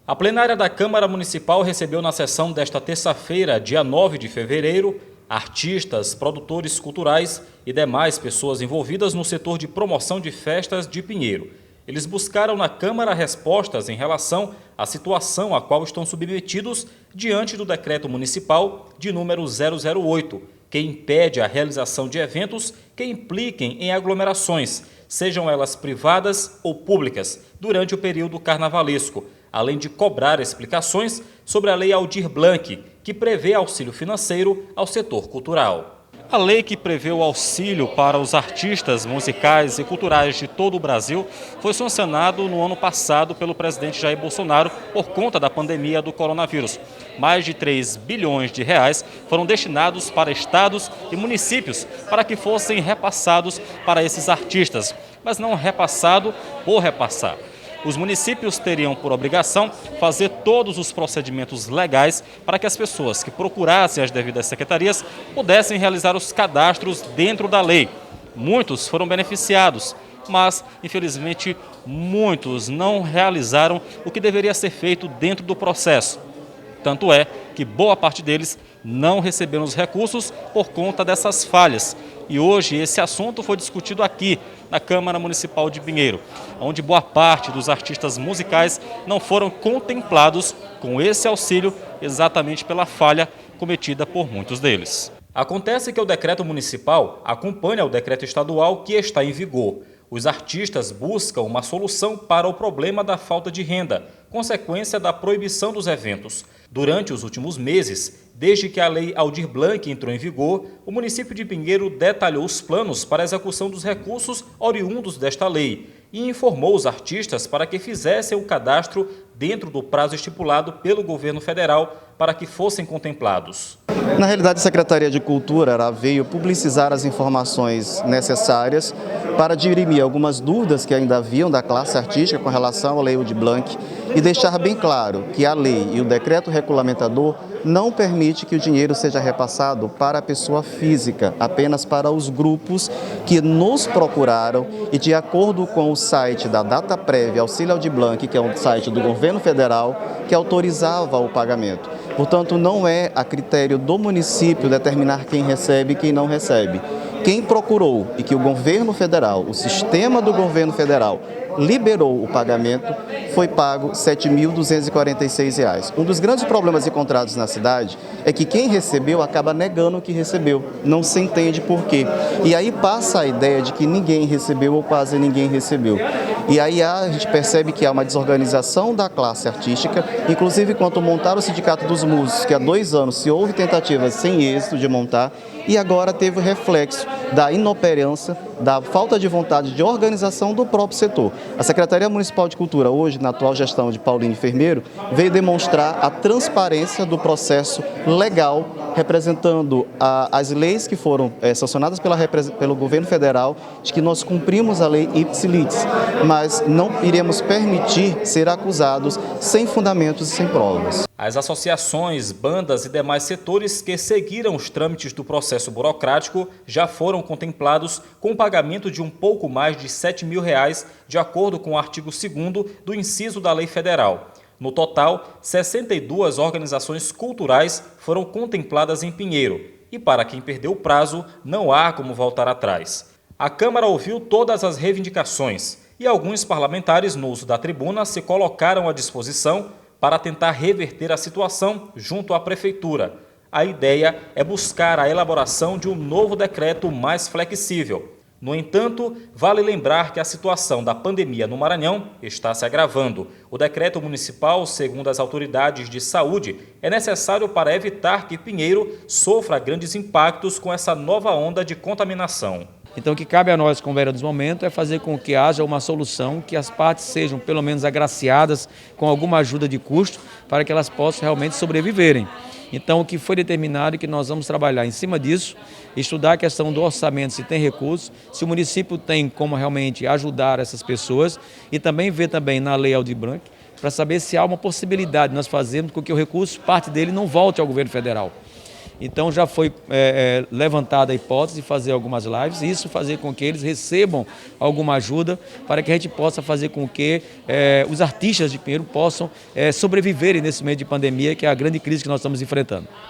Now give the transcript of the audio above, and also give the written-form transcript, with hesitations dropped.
A plenária da Câmara Municipal recebeu na sessão desta terça-feira, dia 9 de fevereiro, artistas, produtores culturais e demais pessoas envolvidas no setor de promoção de festas de Pinheiro. Eles buscaram na Câmara respostas em relação à situação a qual estão submetidos diante do decreto municipal de número 008, que impede a realização de eventos que impliquem em aglomerações, sejam elas privadas ou públicas, durante o período carnavalesco, além de cobrar explicações sobre a Lei Aldir Blanc, que prevê auxílio financeiro ao setor cultural. A lei que prevê o auxílio para os artistas musicais e culturais de todo o Brasil foi sancionado no ano passado pelo presidente Jair Bolsonaro por conta da pandemia do coronavírus. Mais de 3 bilhões de reais foram destinados para estados e municípios para que fossem repassados para esses artistas, mas não repassado por repassar. Os municípios teriam por obrigação fazer todos os procedimentos legais para que as pessoas que procurassem as devidas secretarias pudessem realizar os cadastros dentro da lei. Muitos foram beneficiados, mas, infelizmente, muitos não realizaram o que deveria ser feito dentro do processo. Tanto é que boa parte deles não receberam os recursos por conta dessas falhas. E hoje esse assunto foi discutido aqui na Câmara Municipal de Pinheiro, onde boa parte dos artistas musicais não foram contemplados com esse auxílio exatamente pela falha cometida por muitos deles. Acontece que o decreto municipal acompanha o decreto estadual que está em vigor. Os artistas buscam uma solução para o problema da falta de renda, consequência da proibição dos eventos. Durante os últimos meses, desde que a Lei Aldir Blanc entrou em vigor, o município de Pinheiro detalhou os planos para a execução dos recursos oriundos desta lei e informou os artistas para que fizessem o cadastro dentro do prazo estipulado pelo governo federal para que fossem contemplados. Na realidade, a Secretaria de Cultura veio publicizar as informações necessárias para dirimir algumas dúvidas que ainda haviam da classe artística com relação à Lei Aldir Blanc e deixar bem claro que a lei e o decreto regulamentador não permite que o dinheiro seja repassado para a pessoa física, apenas para os grupos que nos procuraram e, de acordo com o site da Data Prévia Auxílio Aldir Blanc, que é um site do governo federal, que autorizava o pagamento. Portanto, não é a critério do município determinar quem recebe e quem não recebe. Quem procurou e que o governo federal, o sistema do governo federal, liberou o pagamento, foi pago R$ 7.246. Um dos grandes problemas encontrados na cidade é que quem recebeu acaba negando o que recebeu, não se entende por quê. E aí passa a ideia de que ninguém recebeu ou quase ninguém recebeu. E aí a gente percebe que há uma desorganização da classe artística, inclusive quando montaram o Sindicato dos Músicos, que há 2 anos se houve tentativas sem êxito de montar, e agora teve o reflexo da inoperância, da falta de vontade de organização do próprio setor. A Secretaria Municipal de Cultura, hoje, na atual gestão de Paulinho Enfermeiro, veio demonstrar a transparência do processo legal, representando as leis que foram sancionadas pelo governo federal, de que nós cumprimos a lei ipsis, mas não iremos permitir ser acusados sem fundamentos e sem provas. As associações, bandas e demais setores que seguiram os trâmites do processo burocrático já foram contemplados com o pagamento de um pouco mais de R$ 7.000, de acordo com o artigo 2º do inciso da Lei Federal. No total, 62 organizações culturais foram contempladas em Pinheiro e, para quem perdeu o prazo, não há como voltar atrás. A Câmara ouviu todas as reivindicações e alguns parlamentares, no uso da tribuna, se colocaram à disposição para tentar reverter a situação junto à Prefeitura. A ideia é buscar a elaboração de um novo decreto mais flexível. No entanto, vale lembrar que a situação da pandemia no Maranhão está se agravando. O decreto municipal, segundo as autoridades de saúde, é necessário para evitar que Pinheiro sofra grandes impactos com essa nova onda de contaminação. Então, o que cabe a nós, como vereadores do momento, é fazer com que haja uma solução, que as partes sejam pelo menos agraciadas com alguma ajuda de custo para que elas possam realmente sobreviverem. Então, o que foi determinado é que nós vamos trabalhar em cima disso, estudar a questão do orçamento, se tem recursos, se o município tem como realmente ajudar essas pessoas e também ver também na Lei Aldir Blanc, para saber se há uma possibilidade de nós fazermos com que o recurso, parte dele, não volte ao governo federal. Então já foi levantada a hipótese de fazer algumas lives, e isso fazer com que eles recebam alguma ajuda para que a gente possa fazer com que os artistas de Pinheiro possam sobreviverem nesse meio de pandemia, que é a grande crise que nós estamos enfrentando.